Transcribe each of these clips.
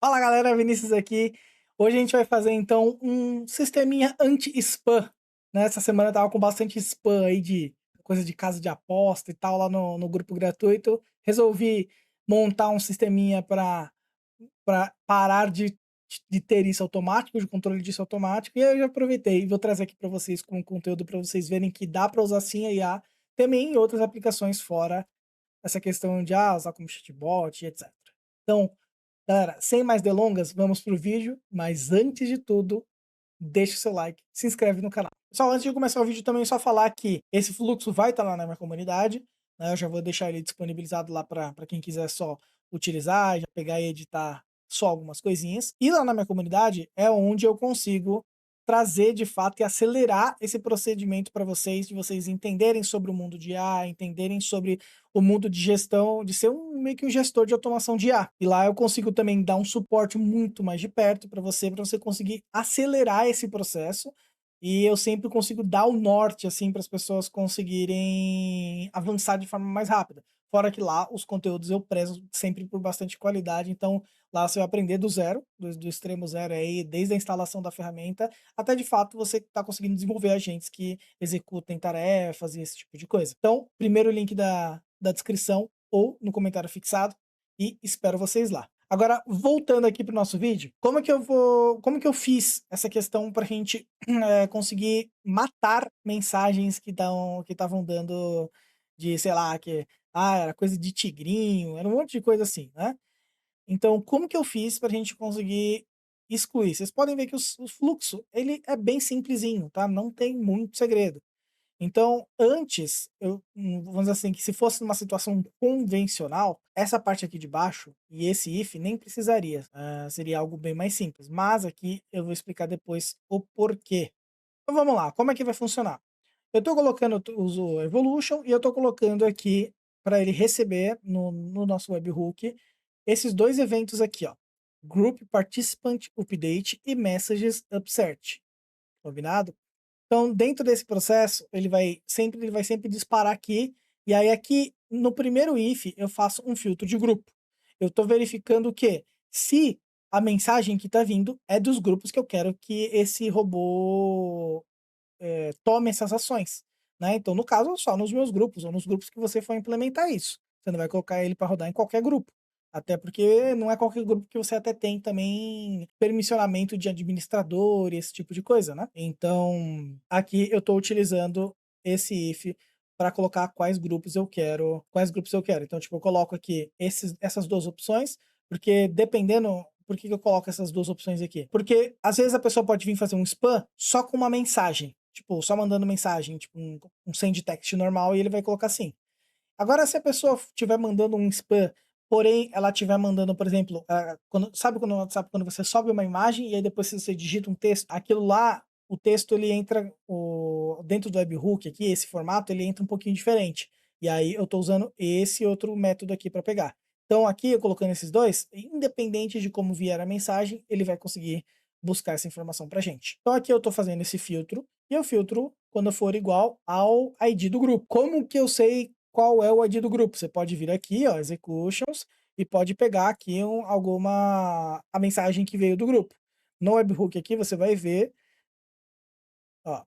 Fala galera, Vinícius aqui. Hoje a gente vai fazer então um sisteminha anti-spam, né? Essa semana eu tava com bastante spam aí de coisa de casa de aposta e tal lá no grupo gratuito. Resolvi montar um sisteminha para parar de ter isso automático, de controle disso automático. E aí eu já aproveitei e vou trazer aqui para vocês com conteúdo para vocês verem que dá para usar sim a IA também em outras aplicações fora essa questão de usar como chatbot, etc. Então, galera, sem mais delongas, vamos pro vídeo, mas antes de tudo, deixa o seu like, se inscreve no canal. Pessoal, antes de começar o vídeo também só falar que esse fluxo vai estar lá na minha comunidade, né? Eu já vou deixar ele disponibilizado lá para quem quiser só utilizar, já pegar e editar só algumas coisinhas. E lá na minha comunidade é onde eu consigo trazer de fato e acelerar esse procedimento para vocês, de vocês entenderem sobre o mundo de IA, entenderem sobre o mundo de gestão, de ser meio que um gestor de automação de IA. E lá eu consigo também dar um suporte muito mais de perto para você conseguir acelerar esse processo. E eu sempre consigo dar o norte, assim, para as pessoas conseguirem avançar de forma mais rápida. Fora que lá os conteúdos eu prezo sempre por bastante qualidade, então lá você vai aprender do zero, do extremo zero aí, desde a instalação da ferramenta, até de fato você está conseguindo desenvolver agentes que executem tarefas e esse tipo de coisa. Então, primeiro link da descrição ou no comentário fixado e espero vocês lá. Agora, voltando aqui para o nosso vídeo, como que eu fiz essa questão para a gente conseguir matar mensagens que estavam dando de, sei lá, que era coisa de tigrinho, era um monte de coisa assim, né? Então, como que eu fiz para a gente conseguir excluir? Vocês podem ver que o fluxo, ele é bem simplesinho, tá? Não tem muito segredo. Então, antes, vamos dizer assim, que se fosse numa situação convencional, essa parte aqui de baixo e esse if nem precisaria, seria algo bem mais simples. Mas aqui eu vou explicar depois o porquê. Então vamos lá, como é que vai funcionar? Eu estou colocando, eu uso o Evolution e eu estou colocando aqui para ele receber no nosso webhook esses dois eventos aqui, ó. Group Participant Update e Messages Upsert. Combinado? Então, dentro desse processo, ele vai sempre disparar aqui, e aí aqui no primeiro if eu faço um filtro de grupo. Eu estou verificando que se a mensagem que está vindo é dos grupos que eu quero que esse robô tome essas ações, né? Então, no caso, só nos meus grupos, ou nos grupos que você for implementar isso. Você não vai colocar ele para rodar em qualquer grupo. Até porque não é qualquer grupo que você até tem também permissionamento de administrador e esse tipo de coisa, né? Então, aqui eu estou utilizando esse if para colocar quais grupos eu quero. Então, tipo, eu coloco aqui essas duas opções, porque dependendo. Por que eu coloco essas duas opções aqui? Porque às vezes a pessoa pode vir fazer um spam só com uma mensagem. Tipo, só mandando mensagem, tipo um send text normal e ele vai colocar assim. Agora, se a pessoa estiver mandando um spam, porém ela estiver mandando, por exemplo, sabe quando no WhatsApp, quando você sobe uma imagem e aí depois você digita um texto, aquilo lá, o texto ele entra dentro do webhook aqui, esse formato, ele entra um pouquinho diferente. E aí eu estou usando esse outro método aqui para pegar. Então aqui eu colocando esses dois, independente de como vier a mensagem, ele vai conseguir buscar essa informação para gente. Então aqui eu estou fazendo esse filtro e eu filtro quando for igual ao ID do grupo. Como que eu sei qual é o ID do grupo? Você pode vir aqui, ó, executions, e pode pegar aqui a mensagem que veio do grupo. No webhook aqui você vai ver, ó,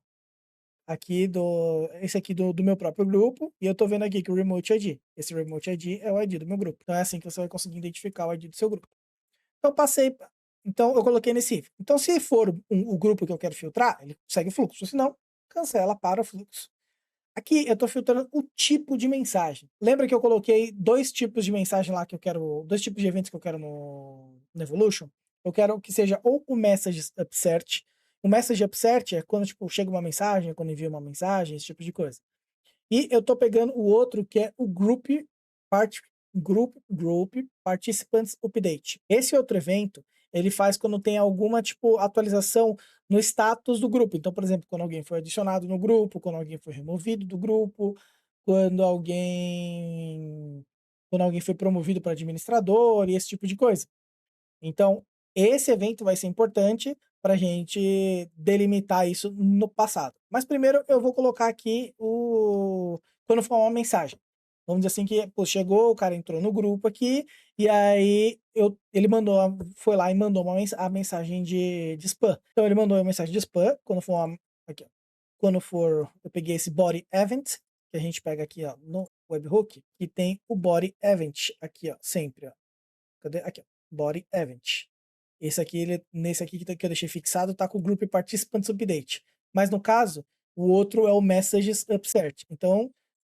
esse aqui do meu próprio grupo, e eu tô vendo aqui que o remote ID. Esse remote ID é o ID do meu grupo. Então é assim que você vai conseguir identificar o ID do seu grupo. Então eu coloquei nesse if. Então se for o grupo que eu quero filtrar, ele segue o fluxo, senão cancela para o fluxo. Aqui eu estou filtrando o tipo de mensagem. Lembra que eu coloquei dois tipos de mensagem lá que eu quero, dois tipos de eventos que eu quero no Evolution? Eu quero que seja ou o Message Upsert. O Message Upsert é quando tipo, chega uma mensagem, quando envia uma mensagem, esse tipo de coisa. E eu estou pegando o outro que é o Group Participants Update. Esse outro evento, ele faz quando tem alguma tipo atualização no status do grupo. Então, por exemplo, quando alguém foi adicionado no grupo, quando alguém foi removido do grupo, quando alguém foi promovido para administrador e esse tipo de coisa. Então, esse evento vai ser importante para a gente delimitar isso no passado. Mas primeiro eu vou colocar aqui quando for uma mensagem. Vamos dizer assim que, pô, chegou, o cara entrou no grupo aqui, e aí ele foi lá e mandou a mensagem de spam. Então ele mandou a mensagem de spam, aqui, ó, quando for, eu peguei esse body event, que a gente pega aqui, ó, no webhook, e tem o body event aqui, ó, sempre, ó. Cadê? Aqui, ó, body event. Esse aqui, nesse aqui que eu deixei fixado, tá com o group participants update. Mas no caso, o outro é o messages upsert. Então,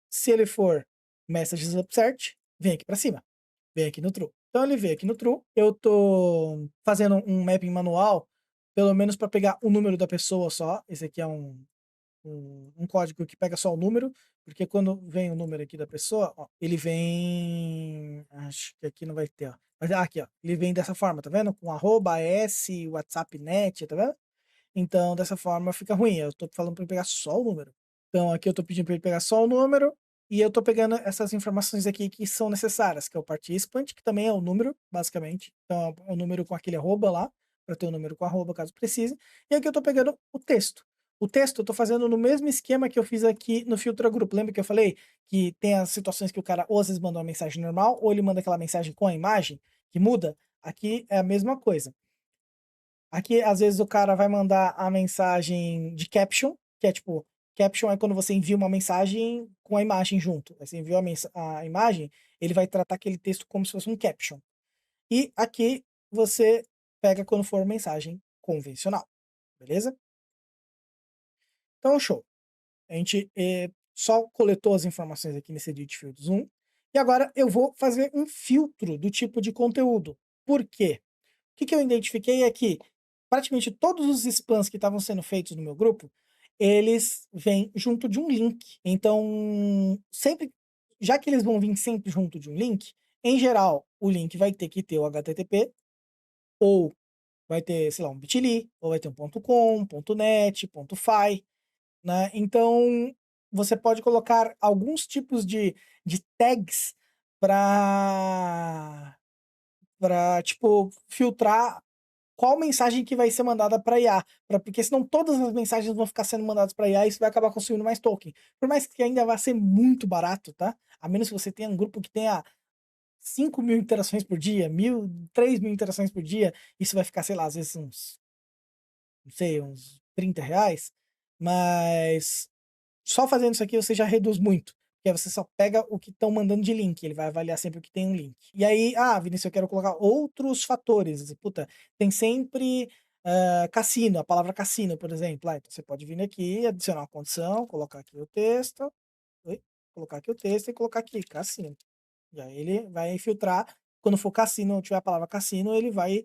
se ele for messages upsert, vem aqui para cima, vem aqui no true. Então ele veio aqui no true, eu tô fazendo um mapping manual, pelo menos para pegar o número da pessoa só. Esse aqui é um código que pega só o número, porque quando vem o número aqui da pessoa, ó, ele vem. Acho que aqui não vai ter, ó. Mas aqui, ó. Ele vem dessa forma, tá vendo? Com arroba, S, WhatsApp net, tá vendo? Então, dessa forma fica ruim. Eu tô falando para ele pegar só o número. Então, aqui eu tô pedindo para ele pegar só o número e eu tô pegando essas informações aqui que são necessárias, que é o participant, que também é o número, basicamente. Então, é o número com aquele arroba lá, para ter o número com arroba, caso precise. E aqui eu tô pegando o texto. O texto eu tô fazendo no mesmo esquema que eu fiz aqui no filtro grupo. Lembra que eu falei que tem as situações que o cara ou às vezes manda uma mensagem normal, ou ele manda aquela mensagem com a imagem, que muda? Aqui é a mesma coisa. Aqui, às vezes, o cara vai mandar a mensagem de caption, que é tipo, caption é quando você envia uma mensagem com a imagem junto. Aí você enviou a imagem, ele vai tratar aquele texto como se fosse um caption. E aqui você pega quando for mensagem convencional, beleza? Então, show. A gente só coletou as informações aqui nesse Edit Fields 1. E agora eu vou fazer um filtro do tipo de conteúdo. Por quê? O que eu identifiquei é que praticamente todos os spams que estavam sendo feitos no meu grupo, eles vêm junto de um link. Então, sempre, já que eles vão vir sempre junto de um link, em geral, o link vai ter que ter o HTTP, ou vai ter, sei lá, um bit.ly, ou vai ter um .com, .net, .fi, né? Então, você pode colocar alguns tipos de tags para tipo, filtrar qual mensagem que vai ser mandada para IA, porque senão todas as mensagens vão ficar sendo mandadas para IA e isso vai acabar consumindo mais token. Por mais que ainda vá ser muito barato, tá? A menos que você tenha um grupo que tenha 5.000 interações por dia, 3.000 interações por dia, isso vai ficar, sei lá, às vezes uns, não sei, uns R$ 30, mas só fazendo isso aqui você já reduz muito. Porque aí você só pega o que estão mandando de link, ele vai avaliar sempre o que tem um link. E aí, Vinícius, eu quero colocar outros fatores. Puta, tem sempre cassino, a palavra cassino, por exemplo. Então você pode vir aqui, adicionar uma condição, colocar aqui o texto, colocar aqui o texto e colocar aqui cassino. E aí ele vai filtrar. Quando for cassino, tiver a palavra cassino, ele vai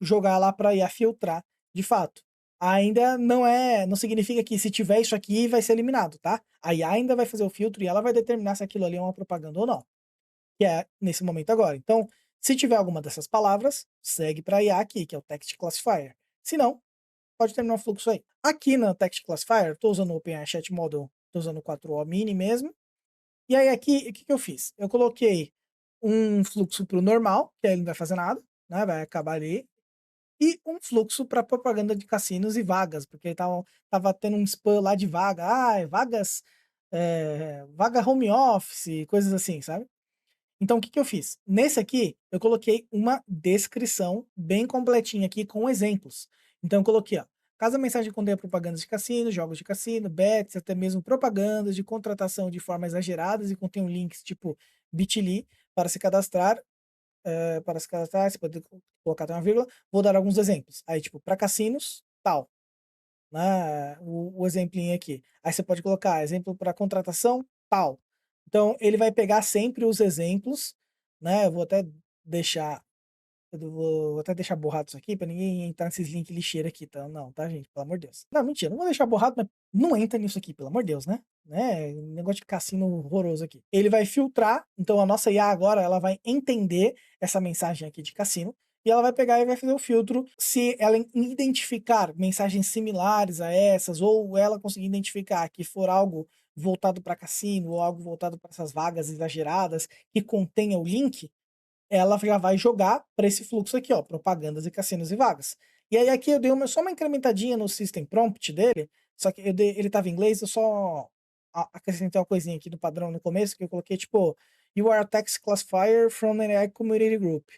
jogar lá para IA filtrar, de fato. Ainda não significa que se tiver isso aqui vai ser eliminado, tá? A IA ainda vai fazer o filtro e ela vai determinar se aquilo ali é uma propaganda ou não, que é nesse momento agora. Então, se tiver alguma dessas palavras, segue para IA aqui, que é o Text Classifier. Se não, pode terminar o fluxo aí. Aqui na Text Classifier, estou usando o OpenAI Chat Model, estou usando o 4O Mini mesmo. E aí aqui, o que eu fiz? Eu coloquei um fluxo para o normal, que aí ele não vai fazer nada, né? Vai acabar ali, e um fluxo para propaganda de cassinos e vagas, porque tava tendo um spam lá de vaga, vagas, vaga home office, coisas assim, sabe? Então o que eu fiz? Nesse aqui, eu coloquei uma descrição bem completinha aqui com exemplos. Então eu coloquei, ó, caso a mensagem contenha propagandas de cassino, jogos de cassino, bets, até mesmo propagandas de contratação de forma exageradas e contenham links tipo bit.ly para se cadastrar, você pode colocar até uma vírgula, vou dar alguns exemplos. Aí, tipo, para cassinos, tal, né? O exemplinho aqui. Aí você pode colocar exemplo para contratação, tal. Então, ele vai pegar sempre os exemplos, né? Deixar vou até deixar borrado isso aqui pra ninguém entrar nesses links lixeira aqui, tá? Não, tá, gente? Pelo amor de Deus. Não, mentira, não vou deixar borrado, mas não entra nisso aqui, pelo amor de Deus, né? Negócio de cassino horroroso aqui. Ele vai filtrar, então a nossa IA agora, ela vai entender essa mensagem aqui de cassino, e ela vai pegar e vai fazer o filtro se ela identificar mensagens similares a essas, ou ela conseguir identificar que for algo voltado para cassino, ou algo voltado para essas vagas exageradas, que contenha o link, ela já vai jogar para esse fluxo aqui, ó, propagandas e cassinos e vagas. E aí aqui eu dei só uma incrementadinha no system prompt dele, só que ele estava em inglês, eu só acrescentei uma coisinha aqui do padrão no começo, que eu coloquei tipo: "You are a text classifier from an AI community group".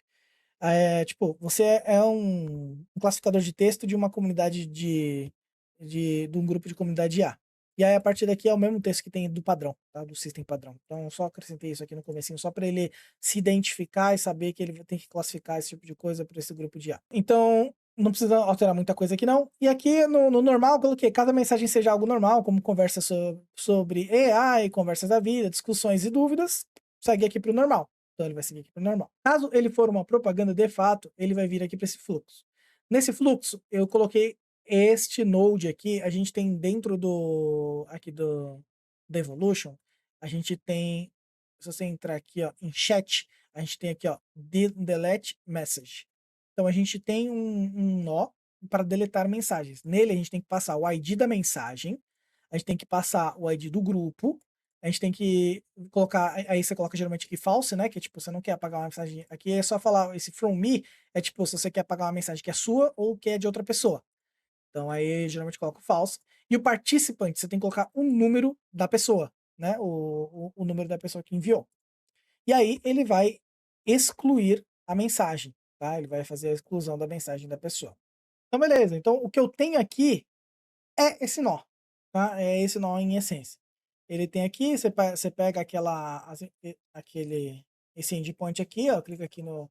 Tipo, você é um classificador de texto de uma comunidade de um grupo de comunidade IA. E aí, a partir daqui, é o mesmo texto que tem do padrão, tá? Do system padrão. Então, eu só acrescentei isso aqui no comecinho, só para ele se identificar e saber que ele tem que classificar esse tipo de coisa para esse grupo de IA. Então, não precisa alterar muita coisa aqui não. E aqui no normal, eu coloquei cada mensagem seja algo normal, como conversa sobre AI, conversas da vida, discussões e dúvidas, segue aqui para o normal. Então ele vai seguir aqui para o normal. Caso ele for uma propaganda de fato, ele vai vir aqui para esse fluxo. Nesse fluxo, eu coloquei este node aqui, a gente tem dentro do aqui do Evolution, a gente tem, se você entrar aqui, ó, em chat, a gente tem aqui, ó, delete message. Então a gente tem um nó para deletar mensagens. Nele a gente tem que passar o ID da mensagem, a gente tem que passar o ID do grupo, a gente tem que colocar, aí você coloca geralmente aqui false, né, que é tipo, você não quer apagar uma mensagem, aqui é só falar esse from me, é tipo, se você quer apagar uma mensagem que é sua ou que é de outra pessoa. Então aí geralmente coloca o false. E o participant, você tem que colocar o número da pessoa, né, o número da pessoa que enviou. E aí ele vai excluir a mensagem, tá, ele vai fazer a exclusão da mensagem da pessoa. Então beleza, então o que eu tenho aqui é esse nó, tá? É esse nó em essência. Ele tem aqui, você pega esse endpoint aqui, ó, clica aqui no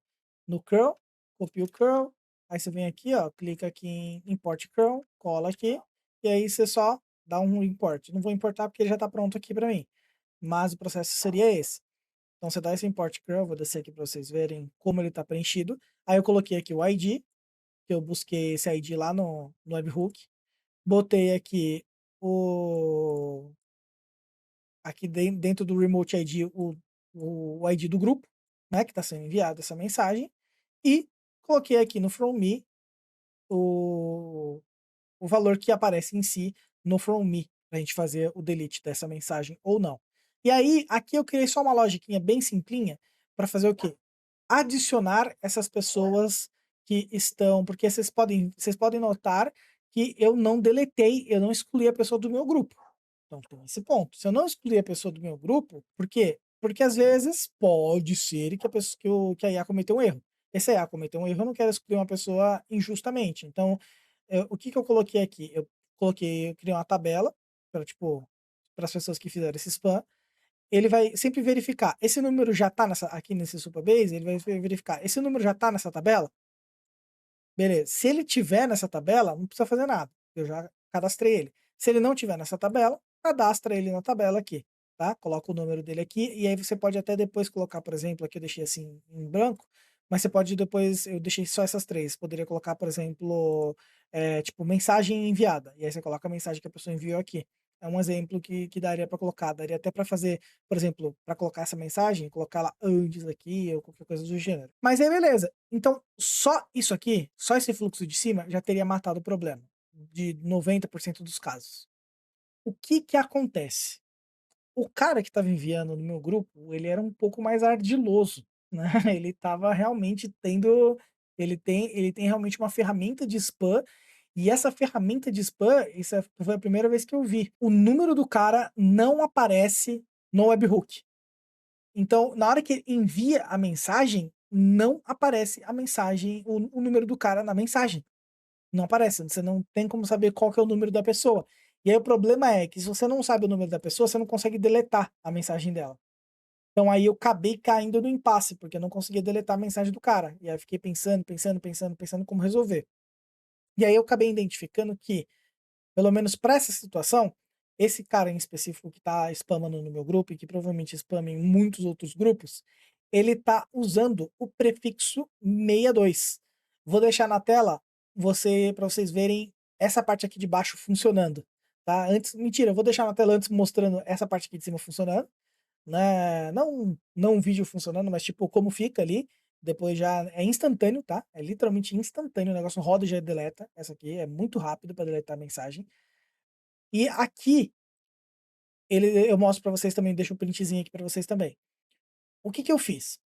curl, copia o curl, aí você vem aqui, ó, clica aqui em import curl, cola aqui, e aí você só dá um import. Não vou importar porque ele já está pronto aqui para mim, mas o processo seria esse. Então você dá esse import curl, vou descer aqui para vocês verem como ele está preenchido. Aí eu coloquei aqui o ID, que eu busquei esse ID lá no webhook, botei aqui o aqui dentro do remote ID o ID do grupo, né, que está sendo enviado essa mensagem, e coloquei aqui no from me o, o valor que aparece em si no from me, para a gente fazer o delete dessa mensagem ou não. E aí, aqui eu criei só uma logiquinha bem simplinha para fazer o quê? Adicionar essas pessoas que estão, porque vocês podem notar que eu não deletei, eu não excluí a pessoa do meu grupo. Então tem esse ponto. Se eu não excluir a pessoa do meu grupo, por quê? Porque às vezes pode ser que a pessoa que a IA cometeu um erro. Esse IA cometeu um erro, eu não quero excluir uma pessoa injustamente. Então, o que que eu coloquei aqui? Eu criei uma tabela para tipo para as pessoas que fizeram esse spam. Ele vai sempre verificar, esse número já está aqui nesse Supabase, ele vai verificar, esse número já está nessa tabela? Beleza. Se ele tiver nessa tabela, não precisa fazer nada. Eu já cadastrei ele. Se ele não tiver nessa tabela, cadastra ele na tabela aqui, tá? Coloca o número dele aqui e aí você pode até depois colocar, por exemplo, aqui eu deixei assim em branco, mas você pode depois, eu deixei só essas três. Poderia colocar, por exemplo, tipo mensagem enviada. E aí você coloca a mensagem que a pessoa enviou aqui. É um exemplo que daria para colocar. Daria até para fazer, por exemplo, para colocar essa mensagem, colocar ela antes aqui ou qualquer coisa do gênero. Mas aí beleza. Então, só isso aqui, só esse fluxo de cima já teria matado o problema de 90% dos casos. O que que acontece? O cara que estava enviando no meu grupo, ele era um pouco mais ardiloso, né? Ele estava realmente tendo, ele tem realmente uma ferramenta de spam, e essa ferramenta de spam, isso foi a primeira vez que eu vi. O número do cara não aparece no webhook. Então, na hora que ele envia a mensagem, não aparece a mensagem, o número do cara na mensagem. Não aparece, você não tem como saber qual que é o número da pessoa. E aí o problema é que se você não sabe o número da pessoa, você não consegue deletar a mensagem dela. Então aí eu acabei caindo no impasse, porque eu não conseguia deletar a mensagem do cara. E aí eu fiquei pensando como resolver. E aí eu acabei identificando que, pelo menos para essa situação, esse cara em específico que tá spamando no meu grupo e que provavelmente spama em muitos outros grupos, ele tá usando o prefixo 62. Vou deixar na tela para vocês verem essa parte aqui de baixo funcionando, tá? Antes, mentira, eu vou deixar na tela antes mostrando essa parte aqui de cima funcionando, né? Não um vídeo funcionando, mas tipo como fica ali. Depois já é instantâneo, tá? É literalmente instantâneo, o negócio roda e já deleta. Essa aqui é muito rápido para deletar a mensagem. E aqui eu mostro para vocês também, deixo um printzinho aqui para vocês também. O que que eu fiz?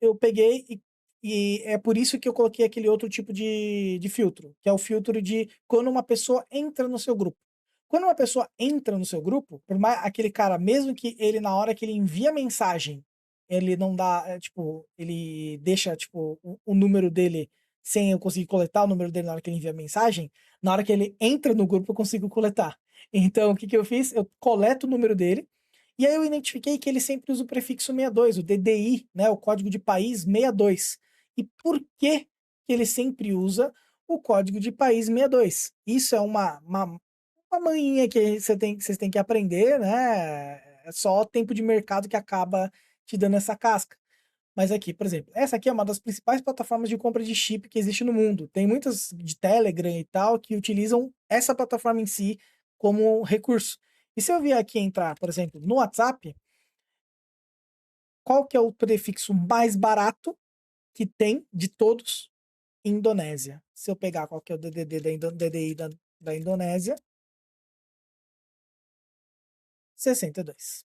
Eu peguei e é por isso que eu coloquei aquele outro tipo de filtro, que é o filtro de quando uma pessoa entra no seu grupo. quando uma pessoa entra no seu grupo, por mais aquele cara, mesmo que ele na hora que ele envia mensagem, ele não dá, tipo, ele deixa, tipo, o número dele sem eu conseguir coletar o número dele na hora que ele envia mensagem, na hora que ele entra no grupo eu consigo coletar. Então o que que eu fiz? Eu coleto o número dele, e aí eu identifiquei que ele sempre usa o prefixo 62, o DDI, né, o código de país 62. E por que que ele sempre usa o código de país 62? Isso é uma manhinha que vocês têm que aprender, né, é só o tempo de mercado que acaba te dando essa casca. Mas aqui, por exemplo, essa aqui é uma das principais plataformas de compra de chip que existe no mundo. Tem muitas de Telegram e tal que utilizam essa plataforma em si como recurso. E se eu vier aqui entrar, por exemplo, no WhatsApp, qual que é o prefixo mais barato que tem de todos? Indonésia. Se eu pegar qual que é o DDD DDI da Indonésia, 62.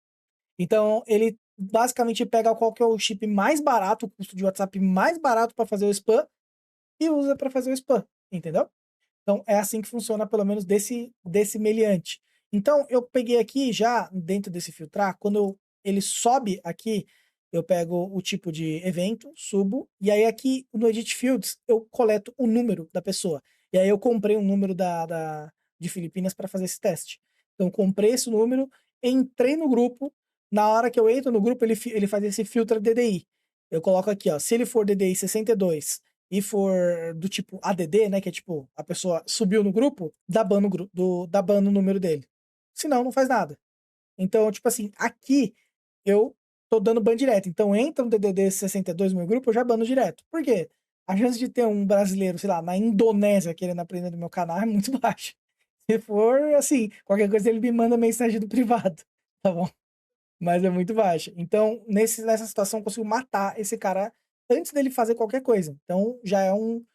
Então, ele basicamente pega qual que é o chip mais barato, o custo de WhatsApp mais barato para fazer o spam e usa para fazer o spam, entendeu? Então, é assim que funciona, pelo menos desse meliante. Então, eu peguei aqui já dentro desse filtrar, quando ele sobe aqui, eu pego o tipo de evento, subo, e aí aqui no Edit Fields eu coleto o número da pessoa. E aí eu comprei um número de Filipinas para fazer esse teste. Então, comprei esse número, entrei no grupo, na hora que eu entro no grupo, ele faz esse filtro DDI. Eu coloco aqui, ó, se ele for DDI 62 e for do tipo ADD, né, que é tipo, a pessoa subiu no grupo, dá ban dá ban no número dele. Senão, não faz nada. Então, tipo assim, aqui eu tô dando ban direto. Então, entra um DDD 62 no meu grupo, eu já bano direto. Por quê? A chance de ter um brasileiro, sei lá, na Indonésia querendo aprender do meu canal é muito baixa. Se for, assim, qualquer coisa ele me manda mensagem do privado, tá bom? Mas é muito baixa. Então, nessa situação, eu consigo matar esse cara antes dele fazer qualquer coisa. Então, já é um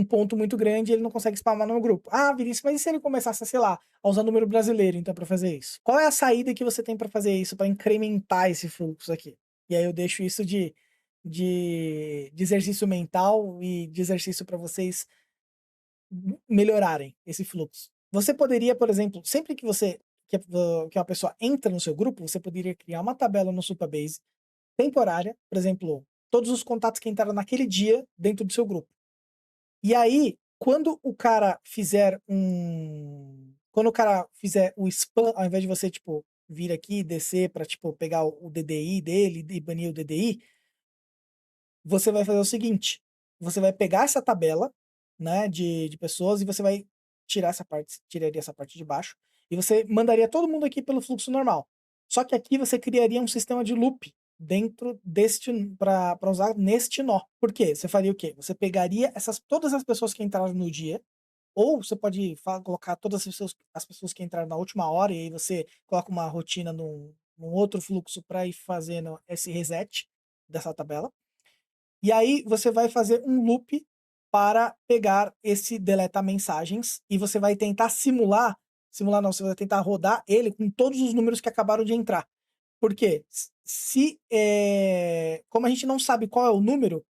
ponto muito grande e ele não consegue spamar no meu grupo. Ah, Vinícius, mas e se ele começasse, sei lá, a usar número brasileiro, então, para fazer isso? Qual é a saída que você tem para fazer isso, para incrementar esse fluxo aqui? E aí eu deixo isso de exercício mental e de exercício para vocês melhorarem esse fluxo. Você poderia, por exemplo, sempre que uma pessoa entra no seu grupo, você poderia criar uma tabela no Supabase temporária, por exemplo, todos os contatos que entraram naquele dia dentro do seu grupo. E aí, quando o cara fizer o spam, ao invés de você, tipo, vir aqui e descer para tipo, pegar o DDI dele e banir o DDI, você vai fazer o seguinte: você vai pegar essa tabela, né, de pessoas e você vai tiraria essa parte de baixo e você mandaria todo mundo aqui pelo fluxo normal. Só que aqui você criaria um sistema de loop dentro deste para usar neste nó. Por quê? Você faria o quê? Você pegaria todas as pessoas que entraram no dia, ou você pode colocar todas as pessoas que entraram na última hora e aí você coloca uma rotina num outro fluxo para ir fazendo esse reset dessa tabela. E aí você vai fazer um loop para pegar esse deleta mensagens e você vai tentar simular não, você vai tentar rodar ele com todos os números que acabaram de entrar. Por quê? Como a gente não sabe qual é o número,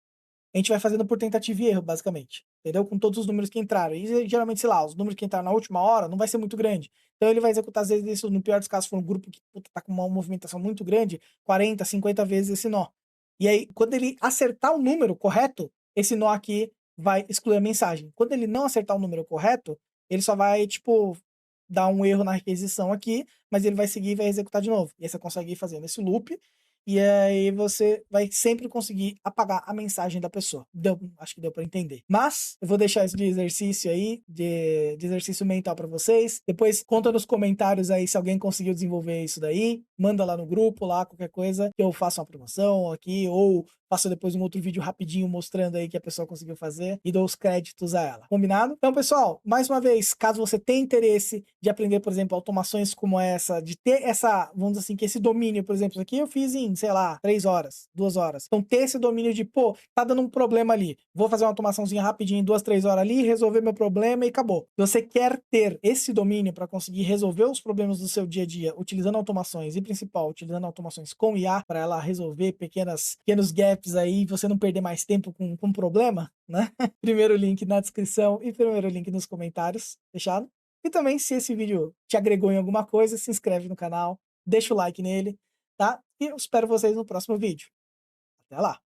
a gente vai fazendo por tentativa e erro, basicamente. Entendeu? Com todos os números que entraram. E geralmente, sei lá, os números que entraram na última hora não vai ser muito grande. Então ele vai executar, às vezes, isso, no pior dos casos, for um grupo que puta, tá com uma movimentação muito grande, 40, 50 vezes esse nó. E aí, quando ele acertar o número correto, esse nó aqui vai excluir a mensagem. Quando ele não acertar o número correto, ele só vai, tipo, dar um erro na requisição aqui, mas ele vai seguir e vai executar de novo. E aí você consegue ir fazendo esse loop e aí você vai sempre conseguir apagar a mensagem da pessoa. Acho que deu para entender. Mas eu vou deixar isso de exercício aí, de exercício mental para vocês. Depois conta nos comentários aí se alguém conseguiu desenvolver isso daí. Manda lá no grupo, lá qualquer coisa, que eu faço uma promoção aqui, ou faço depois um outro vídeo rapidinho mostrando aí que a pessoa conseguiu fazer e dou os créditos a ela. Combinado? Então, pessoal, mais uma vez, caso você tenha interesse de aprender, por exemplo, automações como essa, de ter essa, vamos dizer assim, que esse domínio, por exemplo, isso aqui eu fiz em, sei lá, 3 horas, 2 horas. Então, ter esse domínio de, pô, tá dando um problema ali, vou fazer uma automaçãozinha rapidinho em 2, 3 horas ali, resolver meu problema e acabou. Se você quer ter esse domínio para conseguir resolver os problemas do seu dia a dia utilizando automações e, principal, utilizando automações com IA para ela resolver pequenos gaps aí, você não perder mais tempo com problema, né? Primeiro link na descrição e primeiro link nos comentários, fechado? E também, se esse vídeo te agregou em alguma coisa, se inscreve no canal, deixa o like nele, tá? E eu espero vocês no próximo vídeo. Até lá!